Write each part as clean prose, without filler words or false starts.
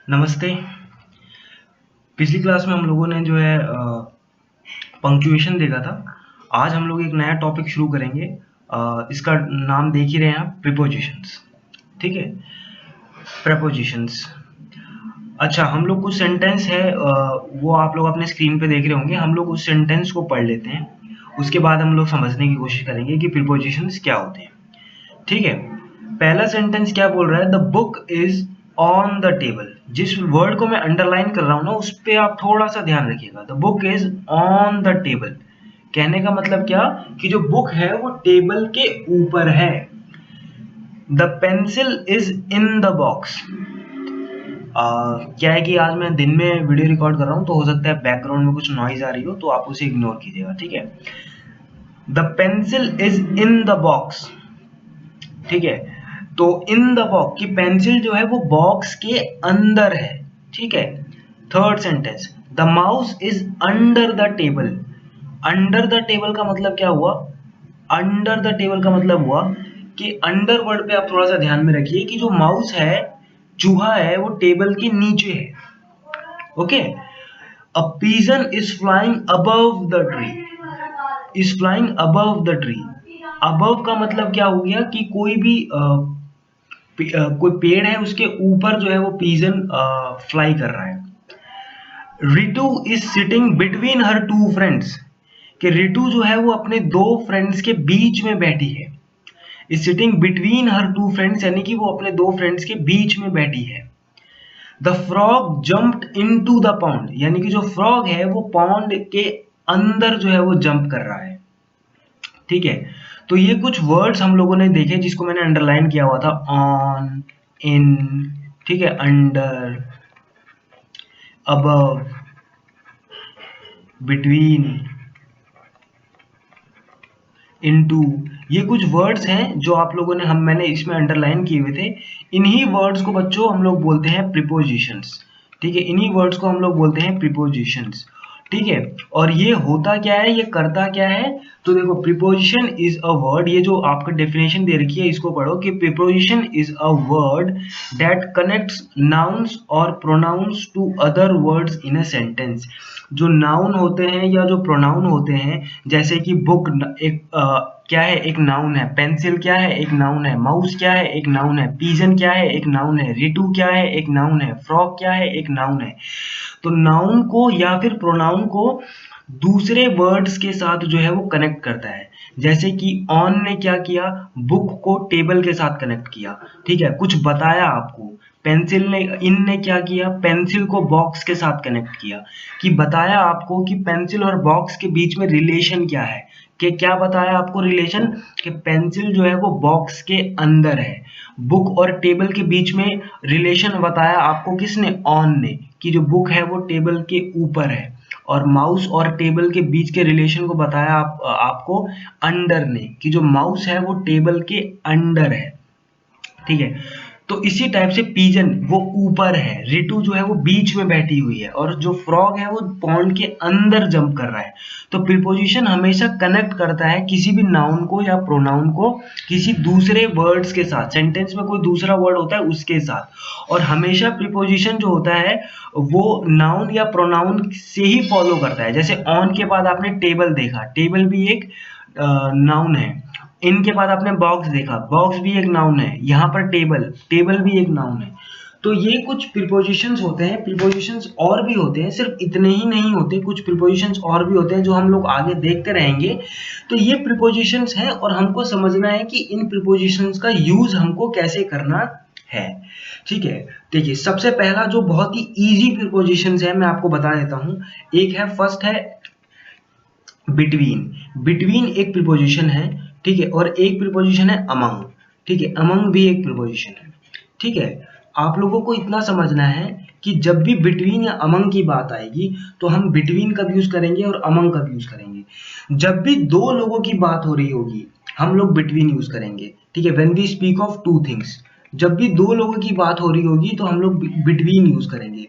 नमस्ते। पिछली क्लास में हम लोगों ने जो है पंक्चुएशन देखा था। आज हम लोग एक नया टॉपिक शुरू करेंगे। इसका नाम देख ही रहे हैं आप, प्रीपोजिशंस। ठीक है, प्रीपोजिशंस। अच्छा, हम लोग कुछ सेंटेंस है वो आप लोग अपने स्क्रीन पे देख रहे होंगे। हम लोग उस सेंटेंस को पढ़ लेते हैं, उसके बाद हम लोग समझने की कोशिश करेंगे कि प्रीपोजिशंस क्या होते हैं। ठीक है, पहला सेंटेंस क्या बोल रहा है? The book is on the table. जिस वर्ड को मैं अंडरलाइन कर रहा हूं ना, उस पे आप थोड़ा सा ध्यान रखिएगा। The book is on the table कहने का मतलब क्या कि जो बुक है वो टेबल के ऊपर है। The pencil is in the box. क्या है कि आज मैं दिन में वीडियो रिकॉर्ड कर रहा हूं, तो हो सकता है बैकग्राउंड में कुछ नॉइज आ रही हो, तो आप उसे इग्नोर कीजिएगा। ठीक है, the pencil is in the box. ठीक है, तो इन द बॉक्स की पेंसिल जो है वो बॉक्स के अंदर है। ठीक है, third sentence, the mouse is under the table. Under the table का मतलब क्या हुआ? अंडर द टेबल का मतलब हुआ कि अंडर वर्ड पे आप थोड़ा सा ध्यान में रखिए कि जो माउस है, चूहा है, वो टेबल के नीचे है। Okay, a pigeon is flying above the tree. Is flying above the tree. Above का मतलब क्या हो गया कि कोई भी कोई पेड़ है, उसके ऊपर जो है वो पिजन फ्लाई कर रहा है। Ritu is sitting between her two friends. कि रितु जो है वो अपने दो फ्रेंड्स के बीच में बैठी है। Is sitting between her two friends यानी कि वो अपने दो फ्रेंड्स के बीच में बैठी है। The frog jumped into the pond. यानी कि जो फ्रॉग है वो पॉन्ड के अंदर जो है वो जंप कर रहा है। ठीक है, तो ये कुछ वर्ड्स हम लोगों ने देखे जिसको मैंने अंडरलाइन किया हुआ था। ऑन, इन, ठीक है, अंडर, अबव, बिटवीन, इनटू। ये कुछ वर्ड्स हैं जो आप लोगों ने मैंने इसमें अंडरलाइन किए हुए थे। इन्हीं वर्ड्स को बच्चों हम लोग बोलते हैं प्रीपोजिशंस। ठीक है, इन्हीं वर्ड्स को हम लोग बोलते हैं प्रीपोजिशंस। ठीक है, और ये होता क्या है, ये करता क्या है? तो देखो, प्रीपोजिशन इज अ वर्ड, ये जो आपका डेफिनेशन दे रखी है इसको पढ़ो कि preposition is a word that connects nouns और pronouns to other words in a sentence. जो नाउन होते हैं या जो प्रोनाउन होते हैं, जैसे कि बुक एक क्या है? एक नाउन है। पेंसिल क्या है? एक नाउन है। माउस क्या है? एक नाउन है। पिजन क्या है? एक नाउन है। रिटू क्या है? एक नाउन है। फ्रॉग क्या है? एक नाउन है। तो नाउन को या फिर प्रोनाउन को दूसरे वर्ड्स के साथ जो है वो कनेक्ट करता है। जैसे कि ऑन ने क्या किया? बुक को टेबल के साथ कनेक्ट किया। ठीक है, कुछ बताया आपको। पेंसिल ने, इन ने क्या किया? पेंसिल को बॉक्स के साथ कनेक्ट किया, कि बताया आपको कि पेंसिल और बॉक्स के बीच में रिलेशन क्या है। कि क्या बताया आपको रिलेशन? कि पेंसिल जो है वो बॉक्स के अंदर है। बुक और टेबल के बीच में रिलेशन बताया आपको किसने? ऑन ने, कि जो बुक है वो टेबल के ऊपर है। और माउस और टेबल के बीच के रिलेशन को बताया आपको अंडर ने, कि जो माउस है वो टेबल के अंडर है। ठीक है, तो इसी टाइप से पिजन वो ऊपर है, रितु जो है वो बीच में बैठी हुई है, और जो फ्रॉग है वो पॉन्ड के अंदर जंप कर रहा है। तो प्रीपोजिशन हमेशा कनेक्ट करता है किसी भी नाउन को या प्रोनाउन को किसी दूसरे वर्ड्स के साथ। सेंटेंस में कोई दूसरा वर्ड होता है उसके साथ, और हमेशा प्रीपोजिशन जो होता है वो नाउन या प्रोनाउन से ही फॉलो करता है। जैसे ऑन के बाद आपने टेबल देखा, टेबल भी एक नाउन है। इनके बाद आपने बॉक्स देखा, बॉक्स भी एक नाउन है। यहाँ पर टेबल, टेबल भी एक नाउन है। तो ये कुछ प्रीपोजिशंस होते हैं। प्रीपोजिशंस और भी होते हैं, सिर्फ इतने ही नहीं होते, कुछ प्रीपोजिशंस और भी होते हैं जो हम लोग आगे देखते रहेंगे। तो ये प्रीपोजिशंस हैं और हमको समझना है कि इन प्रीपोजिशंस का यूज हमको कैसे करना है। ठीक है, देखिए, सबसे पहला जो बहुत ही इजी प्रीपोजिशंस है मैं आपको बता देता हूँ। एक है, फर्स्ट है बिटवीन। बिटवीन एक प्रीपोजिशन है। ठीक है, और एक प्रीपोजिशन है अमंग। ठीक है, अमंग भी एक प्रीपोजिशन है। ठीक है, आप लोगों को इतना समझना है कि जब भी बिटवीन या अमंग की बात आएगी तो हम बिटवीन कब यूज करेंगे और अमंग कब यूज करेंगे। जब भी दो लोगों की बात हो रही होगी हम लोग बिटवीन यूज करेंगे। ठीक है, when we speak of two things, जब भी दो लोगों की बात हो रही होगी तो हम लोग बिटवीन यूज करेंगे।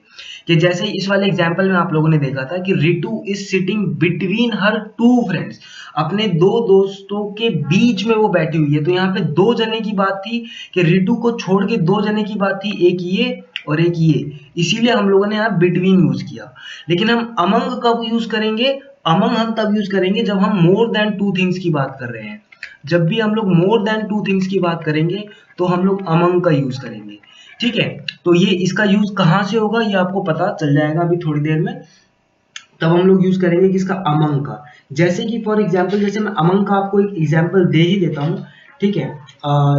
कि जैसे इस वाले एग्जाम्पल में आप लोगों ने देखा था कि Ritu is sitting between her two friends. अपने दो दोस्तों के बीच में वो बैठी हुई है। तो यहाँ पे दो जने की बात थी कि रितु को छोड़ के दो जने की बात थी, एक ये और एक ये, इसीलिए हम लोगों ने यहाँ बिटवीन यूज किया। लेकिन हम अमंग कब यूज करेंगे? अमंग हम तब यूज करेंगे जब हम मोर देन टू थिंग्स की बात कर रहे हैं। जब भी हम लोग मोर देन टू थिंग्स की बात करेंगे तो हम लोग अमंग का यूज करेंगे। ठीक है, तो ये इसका यूज कहाँ से होगा ये आपको पता चल जाएगा अभी थोड़ी देर में। तब हम लोग यूज करेंगे किसका? अमंग का। जैसे कि फॉर एग्जाम्पल, जैसे मैं अमंग का आपको एक एग्जाम्पल दे ही देता हूँ। ठीक है,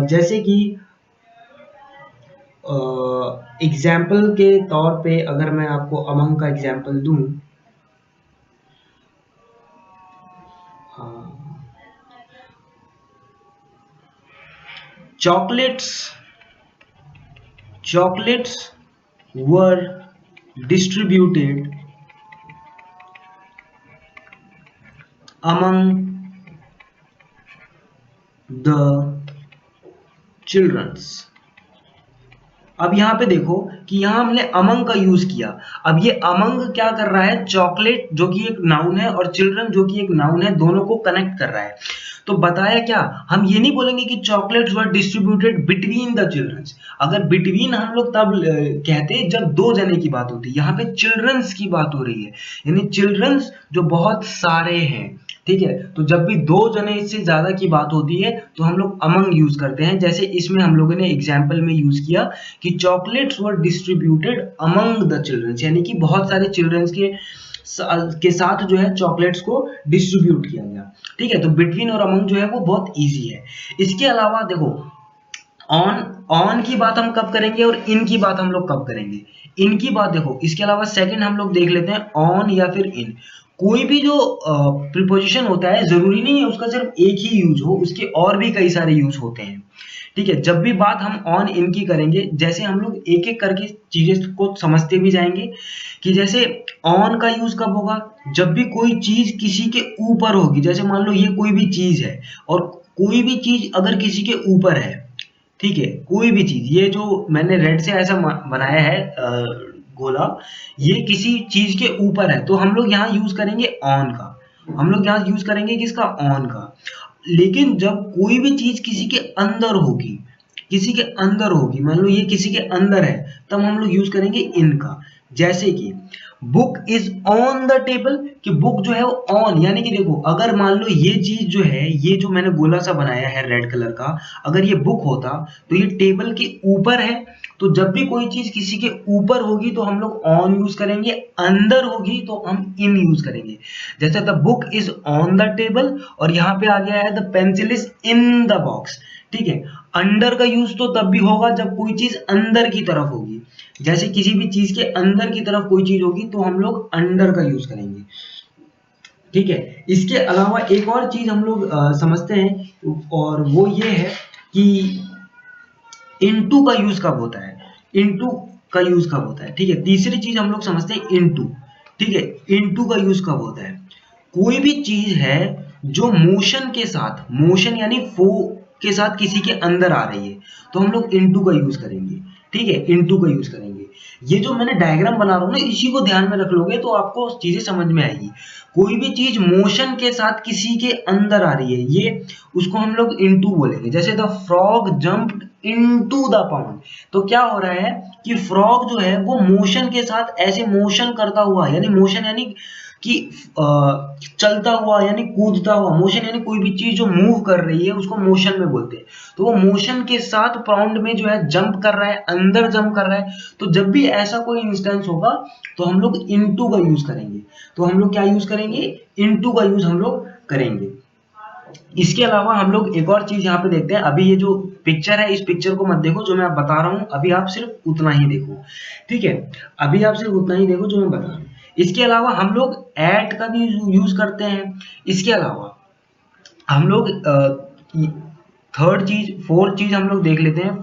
जैसे कि एग्जाम्पल के तौर पे अगर मैं आपको अमंग का एग्जाम्पल दूं, chocolates were distributed among the childrens। अब यहाँ पे देखो कि यहाँ हमने अमंग का यूज किया। अब ये अमंग क्या कर रहा है? चॉकलेट जो कि एक नाउन है और चिल्ड्रन जो कि एक नाउन है, दोनों को कनेक्ट कर रहा है। तो बताया क्या, हम ये नहीं बोलेंगे कि chocolates were distributed between the childrens. अगर बिटवीन हम लोग तब कहते जब दो जने की बात होती, यहाँ पे चिल्ड्रंस की बात हो रही है, यानी चिल्ड्रंस जो बहुत सारे हैं। ठीक है, तो जब भी दो जने इससे ज्यादा की बात होती है तो हम लोग अमंग यूज करते हैं। जैसे इसमें हम लोगों ने एग्जाम्पल में यूज किया कि chocolates were distributed among the childrens, यानी कि बहुत सारे चिल्ड्रंस के साथ जो है चॉकलेट्स को डिस्ट्रीब्यूट किया गया। ठीक है, तो बिटवीन और अमंग जो है वो बहुत इजी है। इसके अलावा देखो, ऑन की बात हम कब करेंगे और इन की बात हम लोग कब करेंगे? इन की बात देखो, इसके अलावा सेकंड हम लोग देख लेते हैं ऑन या फिर इन। कोई भी जो प्रीपोजिशन होता है जरूरी नहीं है उसका सिर्फ एक ही यूज हो, उसके और भी कई सारे यूज होते हैं। ठीक है, जब भी बात हम ऑन इन की करेंगे, जैसे हम लोग एक एक करके चीजें को समझते भी जाएंगे कि जैसे ऑन का यूज कब होगा? जब भी कोई चीज किसी के ऊपर होगी। जैसे मान लो ये कोई भी चीज है और कोई भी चीज अगर किसी के ऊपर है, ठीक है, कोई भी चीज, ये जो मैंने रेड से ऐसा बनाया है गोला, ये किसी चीज के ऊपर है तो हम लोग यहाँ यूज करेंगे ऑन का। हम लोग यहाँ यूज करेंगे किसका? ऑन का। लेकिन जब कोई भी चीज किसी के अंदर होगी, किसी के अंदर होगी, मान लो ये किसी के अंदर है, तब हम लोग यूज करेंगे इन का। जैसे कि book is on the table, कि बुक जो है वो ऑन, यानी कि देखो अगर मान लो ये चीज जो है, ये जो मैंने गोला सा बनाया है रेड कलर का, अगर ये बुक होता तो ये टेबल के ऊपर है। तो जब भी कोई चीज किसी के ऊपर होगी तो हम लोग ऑन यूज करेंगे, अंदर होगी तो हम इन यूज करेंगे। जैसे the book is on the table और यहाँ पे आ गया है the pencil is in the box. ठीक है, अंडर का यूज तो तब भी होगा जब कोई चीज अंदर की तरफ होगी। जैसे किसी भी चीज के अंदर की तरफ कोई चीज होगी तो हम लोग अंडर का यूज करेंगे। ठीक है, इसके अलावा एक और चीज हम लोग समझते हैं और वो ये है कि इनटू का यूज कब होता है? इनटू का यूज कब होता है? ठीक है, तीसरी चीज हम लोग समझते हैं इनटू। ठीक है, इनटू का यूज कब होता है? कोई भी चीज है जो मोशन के साथ, मोशन यानी फो के साथ किसी के अंदर आ रही है तो हम लोग इनटू का यूज करेंगे। ठीक है, इनटू का यूज करेंगे। ये जो मैंने डायग्राम बना रहा हूँ ना, इसी को ध्यान में रख लोगे तो आपको चीजें समझ में आएगी। कोई भी चीज मोशन के साथ किसी के अंदर आ रही है, ये उसको हम लोग इनटू बोलेंगे। जैसे the frog jumped into the pond, तो क्या हो रहा है कि फ्रॉग जो है वो मोशन के साथ ऐसे मोशन करता हुआ, यानी मोशन यानी कि चलता हुआ यानी कूदता हुआ, मोशन यानी कोई भी चीज जो मूव कर रही है उसको मोशन में बोलते हैं। तो वो मोशन के साथ पाउंड में जो है जंप कर रहा है, अंदर जंप कर रहा है। तो जब भी ऐसा कोई इंस्टेंस होगा तो हम लोग इनटू का यूज करेंगे। तो हम लोग क्या यूज करेंगे? इनटू का यूज हम लोग करेंगे। इसके अलावा हम लोग एक और चीज यहाँ पे देखते हैं। अभी ये जो पिक्चर है, इस पिक्चर को मत देखो जो मैं बता रहा हूँ, अभी आप सिर्फ उतना ही देखो। ठीक है, अभी आप सिर्फ उतना ही देखो जो मैं बता रहा हूँ। इसके अलावा हम लोग एट का भी यूज करते हैं। इसके अलावा हम लोग फोर्थ चीज हम लोग देख लेते हैं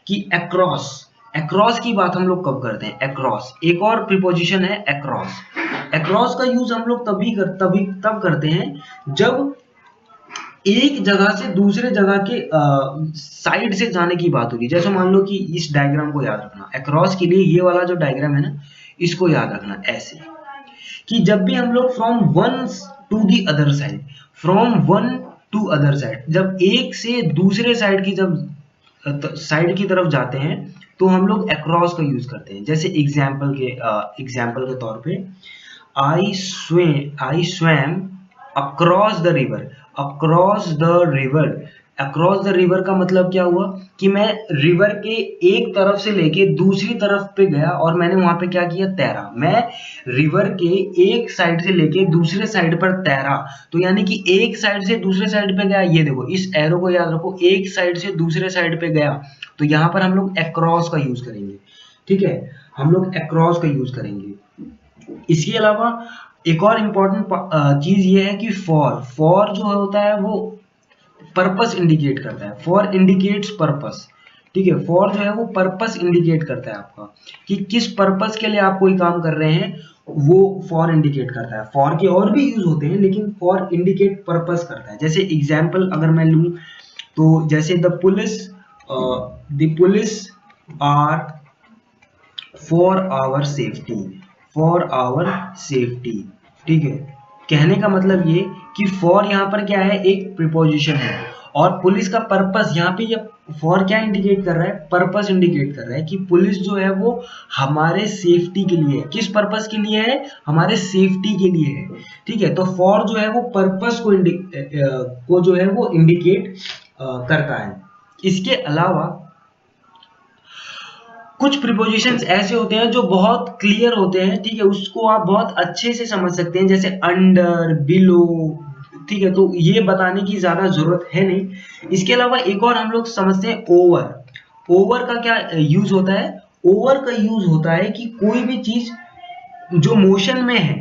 कि अक्रॉस। अक्रॉस की बात हम लोग कब करते हैं? अक्रॉस एक और प्रीपोजिशन है अक्रॉस। अक्रॉस का यूज हम लोग तब करते हैं जब एक जगह से दूसरे जगह के साइड से जाने की बात होगी। जैसे मान लो कि इस डायग्राम को याद रखना, अक्रॉस के लिए ये वाला जो डायग्राम है ना, इसको याद रखना ऐसे कि जब भी हम लोग from one to the other side, from one to other side, जब एक से दूसरे साइड की तरफ जाते हैं तो हम लोग अक्रॉस का यूज करते हैं। जैसे एग्जाम्पल के तौर पे आई swum across the river. Across the river, across the river का मतलब क्या हुआ कि मैं रिवर के एक तरफ से लेके दूसरी तरफ पे गया और मैंने वहां पे क्या किया, तैरा। मैं रिवर के एक साइड से लेके दूसरे साइड पर तैरा, तो यानी कि एक साइड से दूसरे साइड पे गया। ये देखो इस एरो को याद रखो, एक साइड से दूसरे साइड पे गया, तो यहाँ पर हम लोग अक्रॉस का यूज करेंगे। ठीक है, हम लोग अक्रॉस का यूज करेंगे। इसके अलावा एक और इम्पोर्टेंट चीज ये है कि फॉर जो होता है वो पर्पस इंडिकेट करता है। For indicates purpose. ठीक है, फॉर जो है वो पर्पस इंडिकेट करता है आपका, कि किस पर्पस के लिए आप कोई काम कर रहे हैं, वो फॉर इंडिकेट करता है। फॉर के और भी यूज होते हैं, लेकिन फॉर इंडिकेट पर्पस करता है। जैसे एग्जाम्पल अगर मैं लूं, तो जैसे the police are for our safety, for our safety. ठीक है, कहने का मतलब ये कि फॉर यहाँ पर क्या है, एक प्रीपोजिशन है, और पुलिस का पर्पस यहाँ पे, ये फॉर क्या इंडिकेट कर रहा है, पर्पस इंडिकेट कर रहा है कि पुलिस जो है वो हमारे सेफ्टी के लिए है। किस पर्पस के लिए है, हमारे सेफ्टी के लिए है। ठीक है, तो फॉर जो है वो पर्पस को जो है वो इंडिकेट करता है। इसके अलावा कुछ प्रीपोजिशंस ऐसे होते हैं जो बहुत क्लियर होते हैं। ठीक है, उसको आप बहुत अच्छे से समझ सकते हैं, जैसे अंडर, बिलो। ठीक है, तो ये बताने की ज्यादा जरूरत है नहीं। इसके अलावा एक और हम लोग समझते हैं ओवर। ओवर का क्या यूज होता है, ओवर का यूज होता है कि कोई भी चीज जो मोशन में है,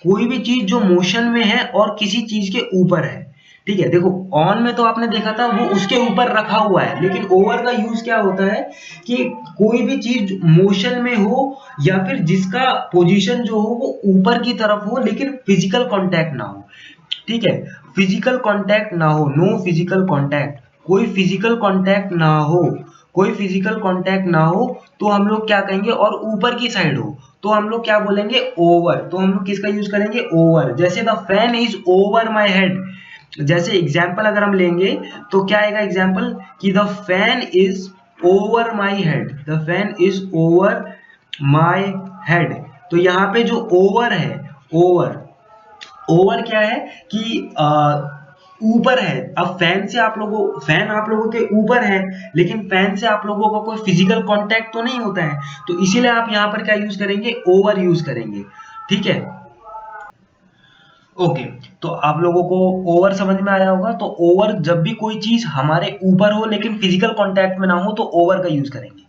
कोई भी चीज जो मोशन में है और किसी चीज के ऊपर है। ठीक है, देखो ऑन में तो आपने देखा था वो उसके ऊपर रखा हुआ है, लेकिन ओवर का यूज क्या होता है कि कोई भी चीज मोशन में हो, या फिर जिसका पोजीशन जो हो वो ऊपर की तरफ हो, लेकिन फिजिकल कांटेक्ट ना हो। ठीक है, फिजिकल कांटेक्ट ना हो, नो फिजिकल कांटेक्ट, कोई फिजिकल कांटेक्ट ना हो, कोई फिजिकल कांटेक्ट ना हो, तो हम लोग क्या कहेंगे, और ऊपर की साइड हो, तो हम लोग क्या बोलेंगे, ओवर। तो हम लोग किसका यूज करेंगे, ओवर। जैसे the fan is over my head. जैसे एग्जाम्पल अगर हम लेंगे तो क्या आएगा एग्जाम्पल, कि the fan is over my head, the fan is over my head. तो यहाँ पे जो ओवर है, ओवर, ओवर क्या है कि ऊपर है। अब फैन आप लोगों के ऊपर है, लेकिन फैन से आप लोगों का कोई फिजिकल कांटेक्ट तो नहीं होता है, तो इसीलिए आप यहाँ पर क्या यूज करेंगे, ओवर यूज करेंगे। ठीक है, ओके, तो आप लोगों को ओवर समझ में आया होगा। तो ओवर, जब भी कोई चीज हमारे ऊपर हो लेकिन फिजिकल कांटेक्ट में ना हो, तो ओवर का यूज करेंगे।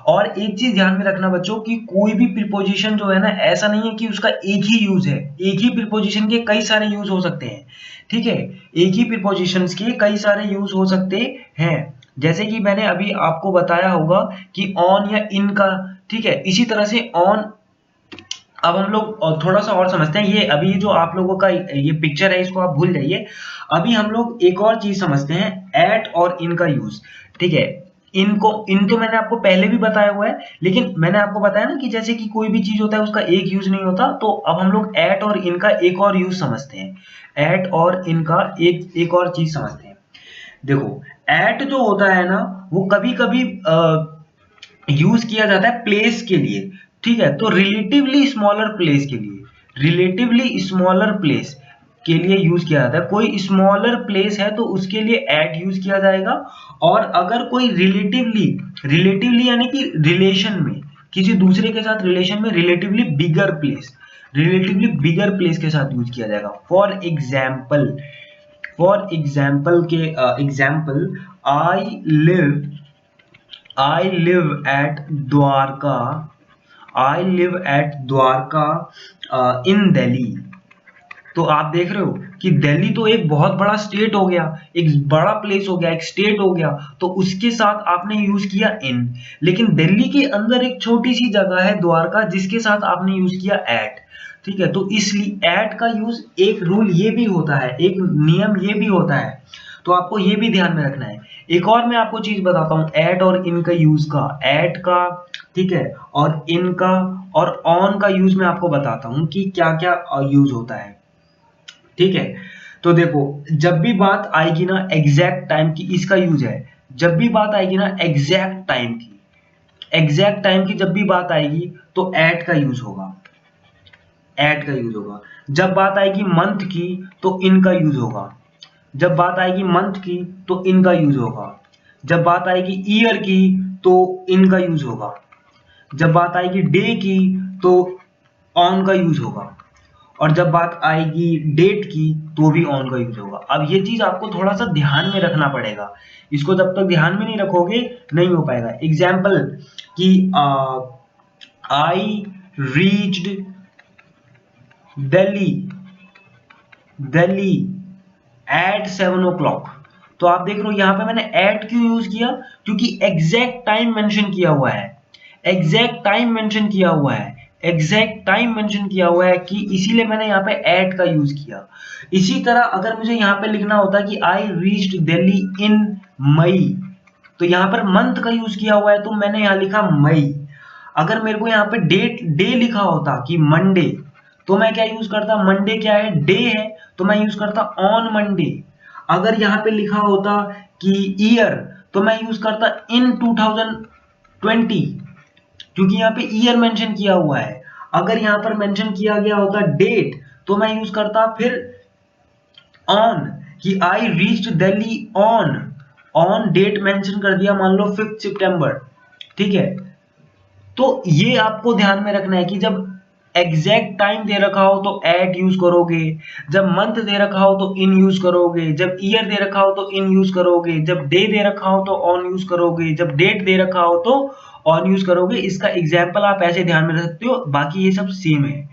और एक चीज ध्यान में रखना बच्चों, कि कोई भी प्रीपोजिशन जो है ना, ऐसा नहीं है कि उसका एक ही यूज है। एक ही प्रीपोजिशन के कई सारे यूज हो सकते हैं। ठीक है, एक ही प्रीपोजिशंस के कई सारे यूज हो सकते हैं। जैसे कि मैंने अभी आपको बताया होगा कि ऑन या इन का। ठीक है, इसी तरह से ऑन, अब हम लोग थोड़ा सा और समझते हैं। ये अभी जो आप लोगों का ये पिक्चर है, इसको आप भूल जाइए। अभी हम लोग एक और चीज समझते हैं, एट और इन का यूज। ठीक है, इन तो मैंने आपको पहले भी बताया हुआ है, लेकिन मैंने आपको बताया ना कि जैसे कि कोई भी चीज होता है उसका एक यूज नहीं होता, तो अब हम लोग एट और इन का एक और यूज समझते हैं। एट और इन का एक और चीज समझते हैं। देखो, एट जो होता है ना, वो कभी कभी यूज किया जाता है प्लेस के लिए। ठीक है, तो रिलेटिवली स्मॉलर प्लेस के लिए, रिलेटिवली स्मॉलर प्लेस के लिए यूज किया जाता है। कोई स्मॉलर प्लेस है तो उसके लिए एट यूज किया जाएगा। और अगर कोई रिलेटिवली, रिलेटिवली यानी कि रिलेशन में, किसी दूसरे के साथ रिलेशन में, रिलेटिवली बिगर प्लेस, रिलेटिवली बिगर प्लेस के साथ यूज किया जाएगा। फॉर एग्जाम्पल के example, I live I live at Dwarka. I live at Dwarka in Delhi. तो आप देख रहे हो कि दिल्ली तो एक बहुत बड़ा स्टेट हो गया, एक बड़ा प्लेस हो गया, एक स्टेट हो गया, तो उसके साथ आपने यूज किया इन। लेकिन दिल्ली के अंदर एक छोटी सी जगह है द्वारका, जिसके साथ आपने यूज किया एट। ठीक है, तो इसलिए एट का यूज, एक रूल ये भी होता है, एक नियम ये भी होता है, तो आपको ये भी ध्यान में रखना है। एक और मैं आपको चीज बताता हूँ एट और इन का यूज का, एट का, ठीक है, और इन का और ऑन का यूज मैं आपको बताता हूँ कि क्या क्या यूज होता है। ठीक है, तो देखो, जब भी बात आएगी ना एग्जैक्ट टाइम की, इसका यूज है। जब भी बात आएगी ना एग्जैक्ट टाइम की, एग्जैक्ट टाइम की जब भी बात आएगी तो एट का यूज होगा, एट का यूज होगा। जब बात आएगी मंथ की तो इन का यूज होगा, जब बात आएगी मंथ की तो इन का यूज होगा, जब बात आएगी ईयर की तो इन का यूज होगा, जब बात आएगी डे की तो ऑन का यूज होगा, और जब बात आएगी डेट की तो भी ऑन का यूज होगा। अब ये चीज आपको थोड़ा सा ध्यान में रखना पड़ेगा, इसको जब तक ध्यान में नहीं रखोगे नहीं हो पाएगा। एग्जाम्पल कि I reached Delhi Delhi at 7 o'clock। तो आप देख रहे हो यहाँ पे मैंने एट क्यों यूज किया, क्योंकि एग्जैक्ट टाइम मेंशन किया हुआ है, एग्जैक्ट टाइम मेंशन किया हुआ है, एग्जैक्ट टाइम मेंशन किया हुआ है कि इसीलिए मैंने यहाँ पे एट का यूज किया। इसी तरह अगर मुझे यहाँ पे लिखना होता कि I reached Delhi in May, तो यहाँ पर मंथ का यूज किया हुआ है तो मैंने यहाँ लिखा मई। अगर मेरे को यहाँ पे डेट डे लिखा होता कि मंडे, तो मैं क्या यूज करता, मंडे क्या है डे है, तो मैं यूज करता ऑन मंडे। अगर यहाँ पे लिखा होता कि ईयर, तो मैं यूज करता इन 2020, क्योंकि यहाँ पे ईयर मेंशन किया हुआ है। अगर यहाँ पर मेंशन किया गया होता डेट, तो मैं यूज करता फिर ऑन, कि I reached Delhi on, on date mention कर दिया मान लो 5 सितंबर, ठीक है। तो ये आपको ध्यान में रखना है कि जब एग्जैक्ट टाइम दे रखा हो तो एट यूज करोगे, जब मंथ दे रखा हो तो इन यूज करोगे, जब ईयर दे रखा हो तो इन यूज करोगे, जब डे दे रखा हो तो ऑन यूज करोगे, जब डेट दे रखा हो तो ऑन यूज करोगे। इसका एग्जाम्पल आप ऐसे ध्यान में रख सकते हो, बाकी ये सब सेम है।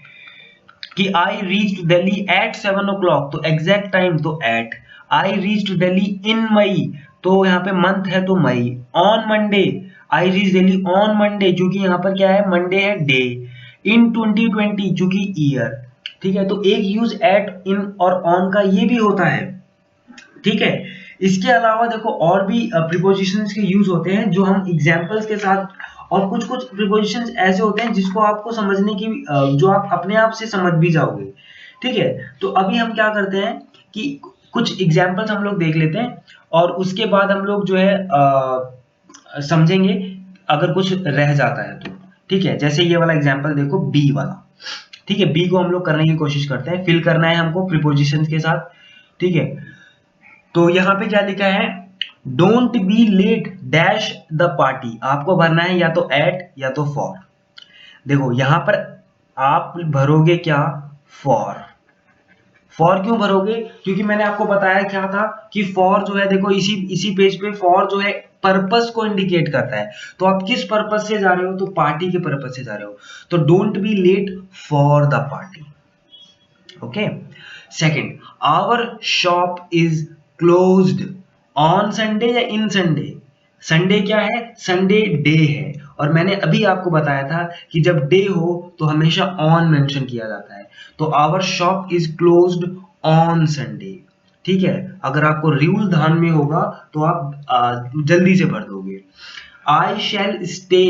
कि I reached Delhi at 7 o'clock, तो एग्जैक्ट टाइम तो at. I reached Delhi in May, तो यहाँ पे मंथ है तो May. On Monday, I reach Delhi on Monday, क्योंकि यहाँ पर क्या है मंडे है डे। इन 2020 क्योंकि ईयर, ठीक है। तो एक यूज एट इन और ऑन का ये भी होता है, ठीक है। इसके अलावा देखो और भी प्रीपोजिशंस के यूज होते हैं जो हम एग्जांपल्स के साथ, और कुछ कुछ प्रीपोजिशंस ऐसे होते हैं जिसको आपको समझने की जो आप अपने आप से समझ भी जाओगे, ठीक है। तो अभी हम क्या करते हैं कि कुछ एग्जांपल्स हम लोग देख लेते हैं और उसके बाद हम लोग जो है समझेंगे अगर कुछ रह जाता है तो, ठीक है। जैसे ये वाला एग्जांपल देखो बी वाला, ठीक है। बी को हम लोग करने की कोशिश करते हैं, फिल करना है हमको प्रीपोजिशंस के साथ, ठीक है। तो यहाँ पे क्या लिखा है, don't be late dash the party, आपको भरना है या तो एट या तो फॉर। देखो यहाँ पर आप भरोगे क्या, फॉर। फॉर क्यों भरोगे, क्योंकि मैंने आपको बताया क्या था कि फॉर जो है देखो इसी इसी पेज पे फॉर जो है पर्पस को इंडिकेट करता है। तो आप किस पर्पस से जा रहे हो, तो पार्टी के पर्पस से जा रहे हो, तो don't be late for the party, okay. Second, our shop is closed on Sunday या इन संडे। संडे क्या है, संडे डे है, और मैंने अभी आपको बताया था कि जब डे हो तो हमेशा ऑन मेंशन किया जाता है। तो our shop is closed on Sunday, ठीक है। अगर आपको रूल ध्यान में होगा तो आप जल्दी से भर दोगे। आई शैल स्टे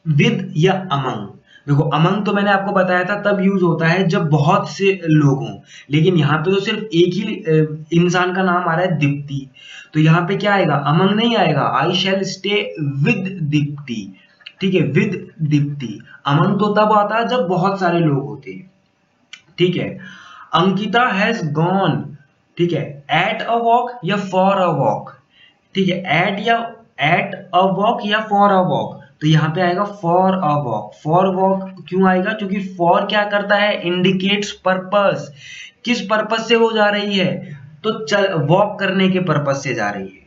विद या अमंग, देखो अमंग तो मैंने आपको बताया था तब यूज होता है जब बहुत से लोग हों, लेकिन यहाँ पे तो सिर्फ एक ही इंसान का नाम आ रहा है दीप्ति, तो यहाँ पे क्या आएगा, अमंग नहीं आएगा। आई शैल स्टे विद दीप्ति, ठीक है, विद दीप्ति। अमंग तो तब आता है जब बहुत सारे लोग होते हैं, ठीक है। अंकिता हैज गॉन, ठीक है, एट अ वॉक या फॉर अ वॉक, ठीक है। एट अ वॉक या फॉर अ वॉक, तो यहाँ पे आएगा for a walk. For walk क्यों आएगा, क्योंकि फॉर क्या करता है, इंडिकेट्स पर्पस, किस पर्पस से वो जा रही है, तो वॉक करने के पर्पस से जा रही है,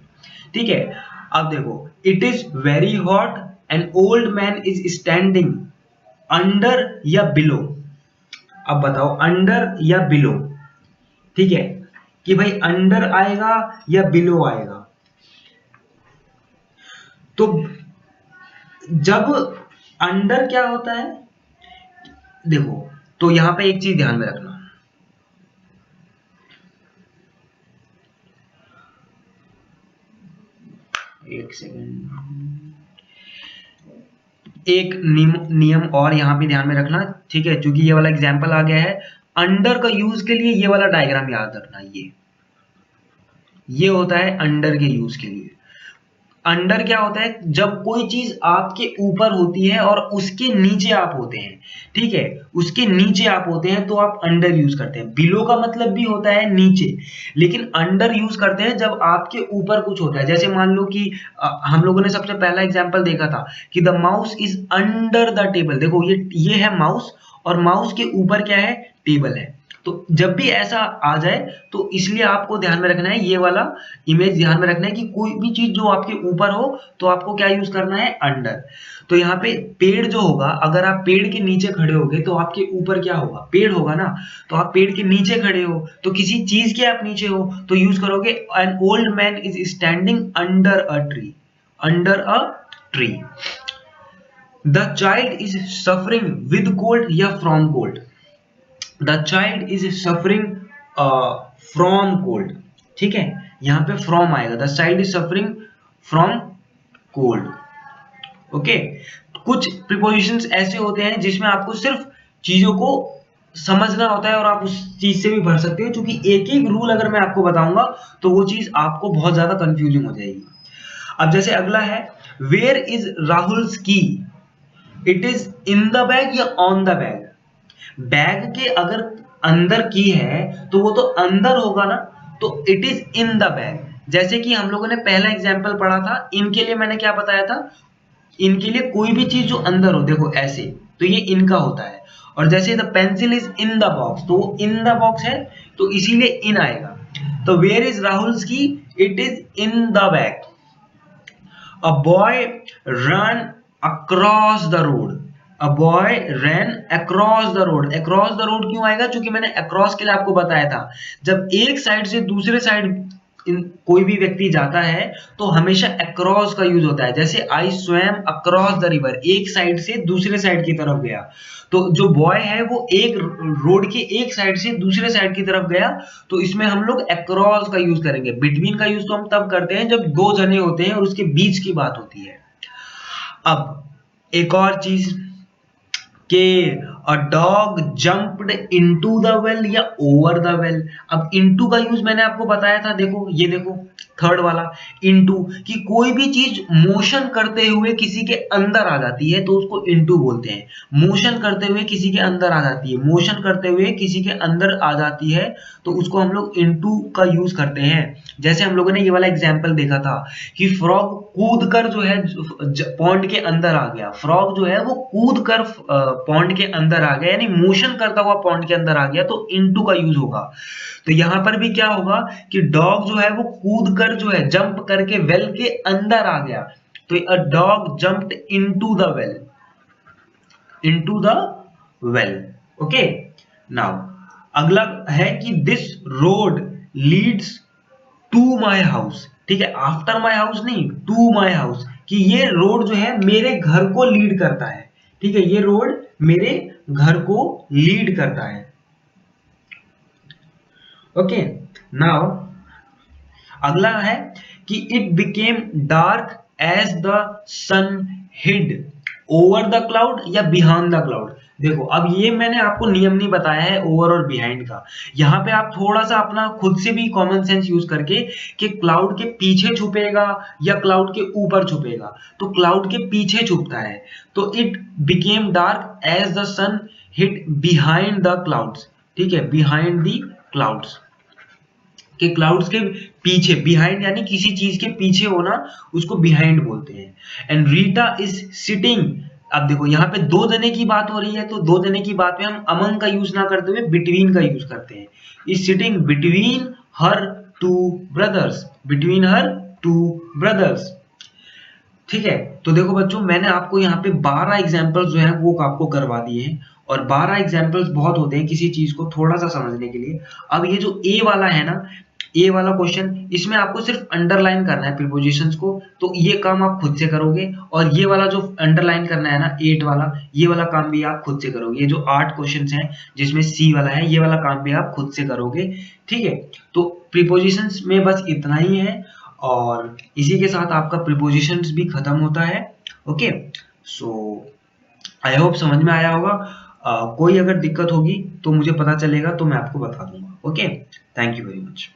ठीक है। अब देखो, it is very hot N old man is standing under या बिलो। अब बताओ अंडर या बिलो, ठीक है, कि भाई अंडर आएगा या बिलो आएगा। तो जब अंडर क्या होता है, देखो तो यहां पे एक चीज ध्यान में रखना, एक सेकंड, एक नियम और यहां पे ध्यान में रखना, ठीक है। क्योंकि ये वाला एग्जांपल आ गया है, अंडर का यूज के लिए ये वाला डायग्राम याद रखना, ये होता है अंडर के यूज के लिए। अंडर क्या होता है, जब कोई चीज आपके ऊपर होती है और उसके नीचे आप होते हैं, ठीक है, उसके नीचे आप होते हैं तो आप अंडर यूज करते हैं। बिलो का मतलब भी होता है नीचे, लेकिन अंडर यूज करते हैं जब आपके ऊपर कुछ होता है। जैसे मान लो कि हम लोगों ने सबसे पहला एग्जांपल देखा था कि the mouse is under the table. देखो ये है माउस और माउस के ऊपर क्या है, टेबल है। तो जब भी ऐसा आ जाए तो इसलिए आपको ध्यान में रखना है, ये वाला इमेज ध्यान में रखना है कि कोई भी चीज जो आपके ऊपर हो तो आपको क्या यूज करना है, अंडर। तो यहाँ पे पेड़ जो होगा, अगर आप पेड़ के नीचे खड़े होगे तो आपके ऊपर क्या होगा, पेड़ होगा ना। तो आप पेड़ के नीचे खड़े हो तो किसी चीज के आप नीचे हो तो यूज करोगे an old man is standing under a tree, under a tree. The child is suffering with cold या from cold, the child is suffering from cold, ठीक है, यहां पे फ्रॉम आएगा, the child is suffering from cold. Okay, कुछ prepositions ऐसे होते हैं जिसमें आपको सिर्फ चीजों को समझना होता है और आप उस चीज से भी भर सकते हो, क्योंकि एक एक रूल अगर मैं आपको बताऊंगा तो वो चीज आपको बहुत ज्यादा कंफ्यूजिंग हो जाएगी। अब जैसे अगला है, वेयर इज राहुल्स की, it is in the bag या ऑन द बैग। बैग के अगर अंदर की है तो वो तो अंदर होगा ना, तो it is in the bag. जैसे कि हम लोगों ने पहला एग्जाम्पल पढ़ा था, इनके लिए मैंने क्या बताया था, इनके लिए कोई भी चीज जो अंदर हो, देखो ऐसे, तो ये इनका होता है। और जैसे the pencil is in the box, तो वो इन द बॉक्स है तो इसीलिए इन आएगा। तो वेयर इज राहुल्स की, it is in the bag. A boy ran across the road. A boy ran across the road. Across the road क्यों आएगा? क्योंकि मैंने across के लिए आपको बताया था, जब एक साइड से दूसरे साइड कोई भी व्यक्ति जाता है तो हमेशा across का यूज होता है। जैसे I swam across the river, एक साइड से दूसरे साइड की तरफ गया। तो जो बॉय है वो एक रोड के एक साइड से दूसरे साइड की तरफ गया, तो इसमें हम लोग अक्रॉस का यूज करेंगे। बिटवीन का यूज तो हम तब करते हैं जब दो जने होते हैं और उसके बीच की बात होती है। अब एक और चीज के अ dog jumped into the well या ओवर द वेल। अब इनटू का यूज मैंने आपको बताया था, देखो ये देखो थर्ड वाला इनटू, कि कोई भी चीज मोशन करते हुए किसी के अंदर आ जाती है तो उसको इनटू बोलते हैं। मोशन करते हुए किसी के अंदर आ जाती है, मोशन करते हुए किसी के अंदर आ जाती है तो उसको हम लोग इनटू का यूज करते हैं। जैसे हम लोगों ने ये वाला एग्जाम्पल देखा था कि फ्रॉग कूद कर जो है पॉन्ड के अंदर आ गया, फ्रॉग जो है वो कूद कर पॉन्ड के अंदर आ गया, यानी मोशन करता हुआ पॉन्ड के अंदर आ गया, तो इनटू का यूज होगा। तो यहां पर भी क्या होगा कि डॉग जो है वो कूद कर जो है जंप करके वेल के अंदर आ गया, तो a dog jumped into the well, into the well. Okay, now अगला है कि this road leads to my house, ठीक है, आफ्टर माई हाउस नहीं, टू माई हाउस, कि ये रोड जो है मेरे घर को लीड करता है, ठीक है, ये रोड मेरे घर को लीड करता है। ओके, नाउ अगला है कि it became dark as the sun hid over the cloud या बिहाइंड द क्लाउड। देखो अब ये मैंने आपको नियम नहीं बताया है ओवर और बिहाइंड का, यहाँ पे आप थोड़ा सा अपना खुद से भी कॉमन सेंस यूज करके कि क्लाउड के पीछे छुपेगा या क्लाउड के ऊपर छुपेगा, तो क्लाउड के पीछे छुपता है, तो it became dark as the sun hid behind the clouds, ठीक है, बिहाइंड द क्लाउड्स, कि क्लाउड्स के पीछे, बिहाइंड यानी किसी चीज के पीछे होना, उसको बिहाइंड बोलते हैं। एंड रीटा इज सिटिंग, अब देखो यहाँ पे दो जने की बात हो रही है, तो दो जने की बात में हम अमंग का यूज ना करते हुए बिटवीन का यूज करते हैं। Is sitting between her two brothers, between her two brothers, ठीक है। तो देखो बच्चों मैंने आपको यहाँ पे 12 एग्जाम्पल्स जो है वो आपको करवा दिए हैं, और 12 एग्जाम्पल्स बहुत होते हैं किसी चीज को थोड़ा सा समझने के लिए। अब ये जो ए वाला है ना, ए वाला क्वेश्चन, इसमें आपको सिर्फ अंडरलाइन करना है प्रीपोजिशंस को, तो ये काम आप खुद से करोगे। और ये वाला जो अंडरलाइन करना है ना 8 वाला, ये वाला काम भी आप खुद से करोगे। ये जो 8 क्वेश्चंस हैं जिसमें सी वाला है, ये वाला काम भी आप खुद से करोगे, ठीक है। तो प्रीपोजिशंस में बस इतना ही है, और इसी के साथ आपका प्रीपोजिशंस भी खत्म होता है। ओके, सो आई होप समझ में आया होगा। कोई अगर दिक्कत होगी तो मुझे पता चलेगा, तो मैं आपको बता दूंगा। Okay, thank you very much.